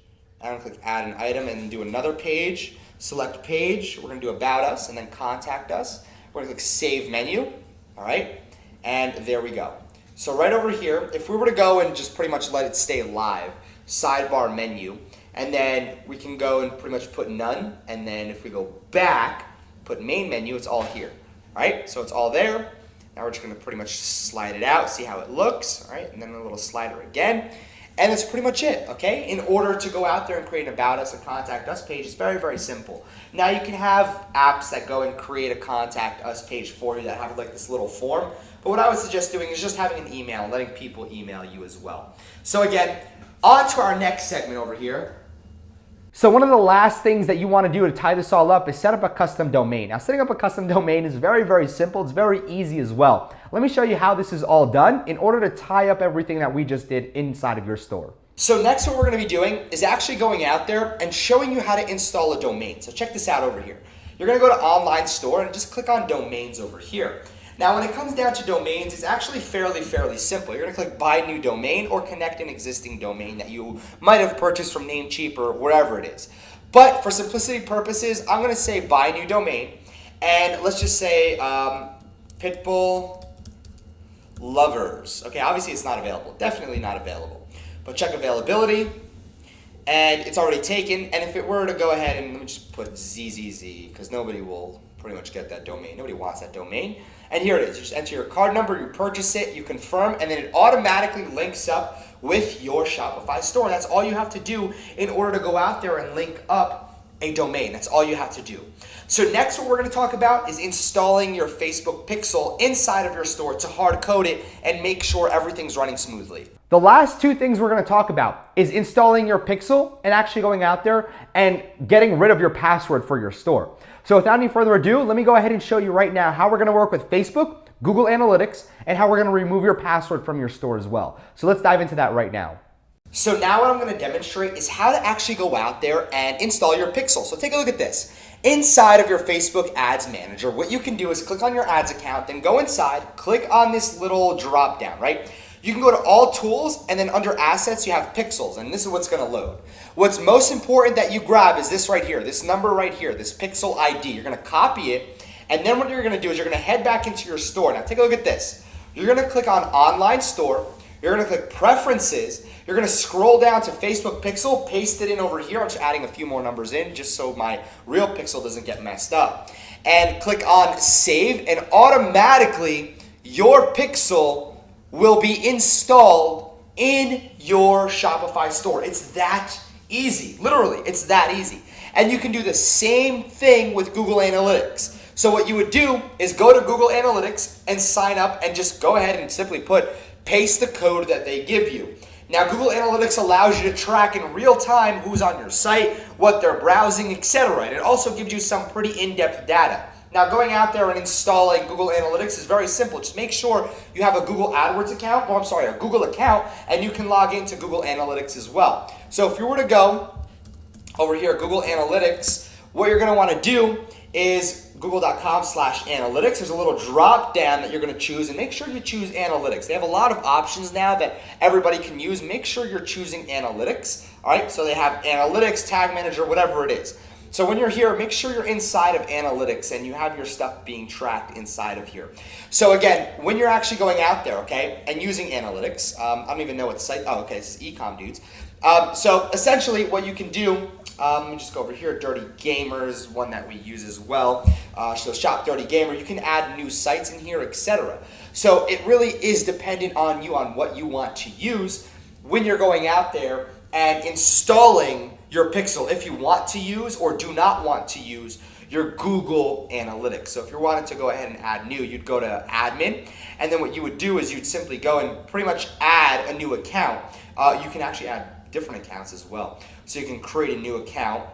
I'm going to click add an item and do another page, select page, we're going to do About Us and then Contact Us. We're going to click save menu, all right, and there we go. So right over here, if we were to go and just pretty much let it stay live, sidebar menu, and then we can go and pretty much put none, and then if we go back, put main menu, it's all here. All right, so it's all there. Now we're just going to pretty much slide it out, see how it looks, all right, and then a little slider again. And that's pretty much it, okay? In order to go out there and create an About Us and Contact Us page, it's very, very simple. Now you can have apps that go and create a Contact Us page for you that have like this little form. But what I would suggest doing is just having an email and letting people email you as well. So again, on to our next segment over here. So one of the last things that you want to do to tie this all up is set up a custom domain. Now setting up a custom domain is very, very simple. It's very easy as well. Let me show you how this is all done in order to tie up everything that we just did inside of your store. So next what we're going to be doing is actually going out there and showing you how to install a domain. So check this out over here. You're going to go to online store and just click on domains over here. Now when it comes down to domains, it's actually fairly simple. You're going to click buy new domain or connect an existing domain that you might have purchased from Namecheap or wherever it is. But for simplicity purposes, I'm going to say buy new domain, and let's just say Pitbull Lovers. Okay, obviously it's not available, definitely not available. But check availability, and it's already taken. And if it were to go ahead and let me just put ZZZ, because nobody will pretty much get that domain. Nobody wants that domain. And here it is. You just enter your card number, you purchase it, you confirm, and then it automatically links up with your Shopify store. That's all you have to do in order to go out there and link up a domain. That's all you have to do. So next, what we're going to talk about is installing your Facebook pixel inside of your store to hard code it and make sure everything's running smoothly. The last two things we're going to talk about is installing your pixel and actually going out there and getting rid of your password for your store. So without any further ado, let me go ahead and show you right now how we're going to work with Facebook, Google Analytics, and how we're going to remove your password from your store as well. So let's dive into that right now. So now what I'm going to demonstrate is how to actually go out there and install your pixel. So take a look at this. Inside of your Facebook Ads Manager, what you can do is click on your ads account, then go inside, click on this little drop down, right? You can go to all tools, and then under assets, you have pixels, and this is what's going to load. What's most important that you grab is this right here, this number right here, this pixel ID. You're going to copy it, and then what you're going to do is you're going to head back into your store. Now take a look at this. You're going to click on Online Store. You're going to click Preferences. You're going to scroll down to Facebook Pixel, paste it in over here. I'm just adding a few more numbers in just so my real pixel doesn't get messed up. And click on Save, and automatically your pixel will be installed in your Shopify store. It's that easy. Literally, it's that easy. And you can do the same thing with Google Analytics. So what you would do is go to Google Analytics and sign up and just go ahead and simply paste the code that they give you. Now, Google Analytics allows you to track in real time who's on your site, what they're browsing, etc. And it also gives you some pretty in-depth data. Now, going out there and installing Google Analytics is very simple. Just make sure you have a Google AdWords account, a Google account, and you can log into Google Analytics as well. So if you were to go over here, Google Analytics, what you're going to want to do is google.com/analytics. There's a little drop down that you're going to choose, and make sure you choose analytics. They have a lot of options now that everybody can use. Make sure you're choosing analytics. All right, so they have analytics, tag manager, whatever it is. So when you're here, make sure you're inside of analytics and you have your stuff being tracked inside of here. So again, when you're actually going out there, okay, and using analytics, I don't even know what site, oh, okay, this is eCom dudes. So essentially what you can do, let me just go over here, Dirty Gamers, one that we use as well. So Shop Dirty Gamer, you can add new sites in here, etc. So it really is dependent on you, on what you want to use when you're going out there and installing your pixel, if you want to use or do not want to use your Google Analytics. So if you're wanting to go ahead and add new, you'd go to admin, and then what you would do is you'd simply go and pretty much add a new account. You can actually add different accounts as well. So you can create a new account,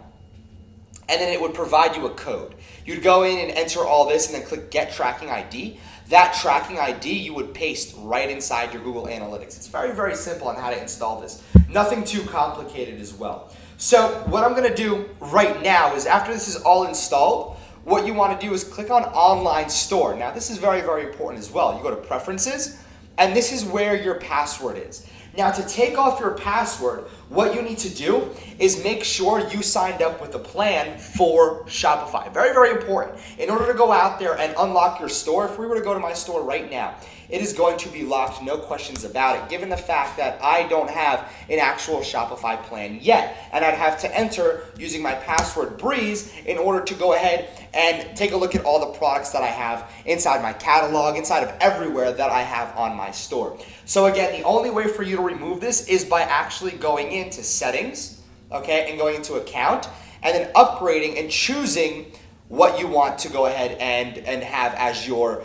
and then it would provide you a code. You'd go in and enter all this and then click Get Tracking ID. That tracking ID you would paste right inside your Google Analytics. It's very, very simple on how to install this. Nothing too complicated as well. So what I'm gonna do right now is after this is all installed, what you wanna do is click on Online Store. Now this is very, very important as well. You go to Preferences, and this is where your password is. Now to take off your password, what you need to do is make sure you signed up with a plan for Shopify. Very, very important. In order to go out there and unlock your store, if we were to go to my store right now, it is going to be locked, no questions about it, given the fact that I don't have an actual Shopify plan yet. And I'd have to enter using my password Breeze in order to go ahead and take a look at all the products that I have inside my catalog, inside of everywhere that I have on my store. So again, the only way for you to remove this is by actually going into settings, okay, and going into account, and then upgrading and choosing what you want to go ahead and have as your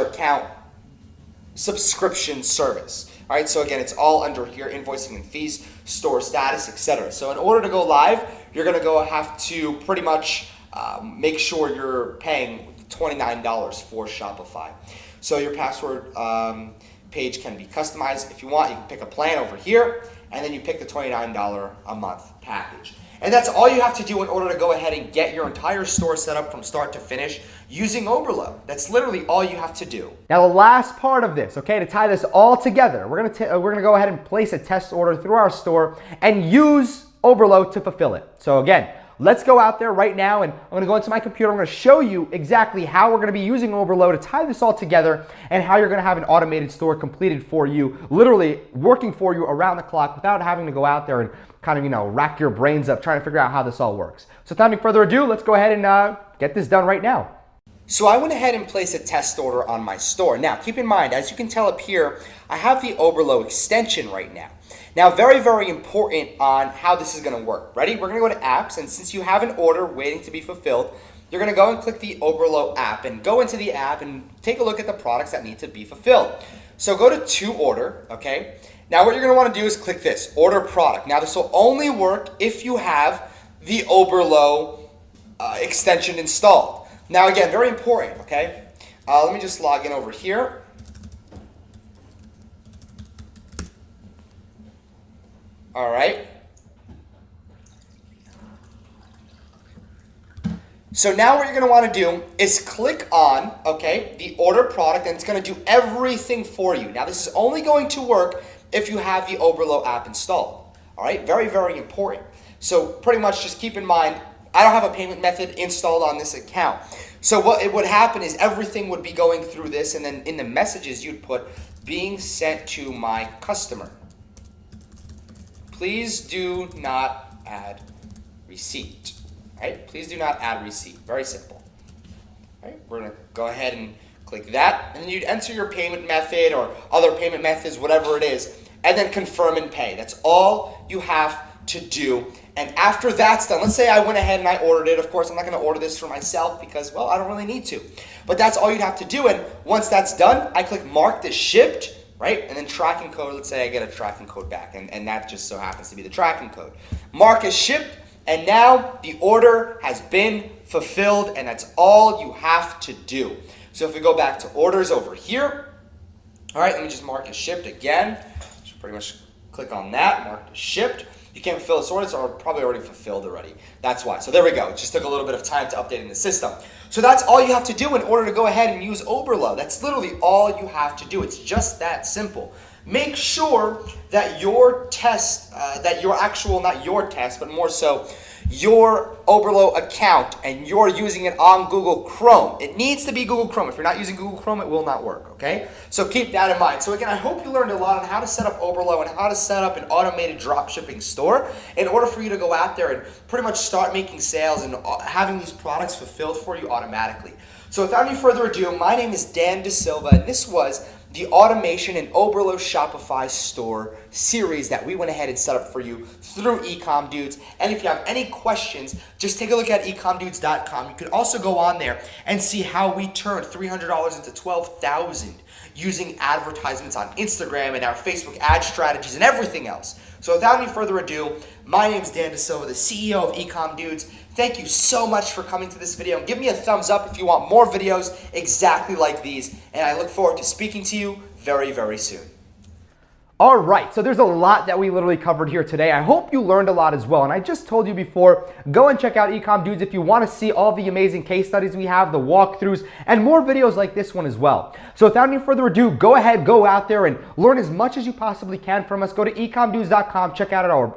account subscription service. All right, so again, it's all under here, invoicing and fees, store status, etc. So in order to go live, you're gonna have to pretty much make sure you're paying $29 for Shopify. So your password page can be customized. If you want, you can pick a plan over here, and then you pick the $29 a month package. And that's all you have to do in order to go ahead and get your entire store set up from start to finish using Oberlo. That's literally all you have to do. Now the last part of this, okay, to tie this all together, we're gonna go ahead and place a test order through our store and use Oberlo to fulfill it. So again, let's go out there right now, and I'm going to go into my computer. I'm going to show you exactly how we're going to be using Overlow to tie this all together, and how you're going to have an automated store completed for you, literally working for you around the clock without having to go out there and kind of, rack your brains up trying to figure out how this all works. So without any further ado, let's go ahead and get this done right now. So I went ahead and placed a test order on my store. Now, keep in mind, as you can tell up here, I have the Overlow extension right now. Now, very, very important on how this is going to work. Ready? We're going to go to apps, and since you have an order waiting to be fulfilled, you're going to go and click the Overlow app and go into the app and take a look at the products that need to be fulfilled. So go to order, okay? Now, what you're going to want to do is click this, order product. Now, this will only work if you have the Overlow extension installed. Now, again, very important, okay? Let me just log in over here. All right. So now what you're going to want to do is click on, okay, the order product, and it's going to do everything for you. Now, this is only going to work if you have the Overlow app installed. All right, very, very important. So pretty much just keep in mind, I don't have a payment method installed on this account. So what it would happen is everything would be going through this, and then in the messages you'd put, being sent to my customer. Please do not add receipt. Right? Please do not add receipt. Very simple. Right? We're going to go ahead and click that, and then you'd enter your payment method or other payment methods, whatever it is, and then confirm and pay. That's all you have to do. And after that's done, let's say I went ahead and I ordered it. Of course, I'm not going to order this for myself because, well, I don't really need to. But that's all you'd have to do. And once that's done, I click mark as shipped, right? And then tracking code, let's say I get a tracking code back. And that just so happens to be the tracking code. Mark as shipped. And now the order has been fulfilled. And that's all you have to do. So if we go back to orders over here. All right, let me just mark as shipped again. Just pretty much click on that, mark as shipped. You can't fulfill this order, so it's probably already fulfilled already. That's why. So there we go. It just took a little bit of time to update in the system. So that's all you have to do in order to go ahead and use Overlow. That's literally all you have to do. It's just that simple. Make sure that your test, not your test, but more so your Overlow account, and you're using it on Google Chrome. It needs to be Google Chrome. If you're not using Google Chrome, it will not work, okay? So keep that in mind. So again, I hope you learned a lot on how to set up Overlow and how to set up an automated dropshipping store in order for you to go out there and pretty much start making sales and having these products fulfilled for you automatically. So without any further ado, my name is Dan DeSilva, and this was the Automation and Overlow Shopify Store series that we went ahead and set up for you through eCom Dudes. And if you have any questions, just take a look at ecomdudes.com. You can also go on there and see how we turned $300 into $12,000 using advertisements on Instagram and our Facebook ad strategies and everything else. So without any further ado, my name is Dan DeSilva, the CEO of eCom Dudes. Thank you so much for coming to this video, and give me a thumbs up if you want more videos exactly like these, and I look forward to speaking to you very, very soon. All right, so there's a lot that we literally covered here today. I hope you learned a lot as well. And I just told you before, go and check out eCom Dudes if you want to see all the amazing case studies we have, the walkthroughs, and more videos like this one as well. So without any further ado, go ahead, go out there and learn as much as you possibly can from us. Go to ecomdudes.com, check out our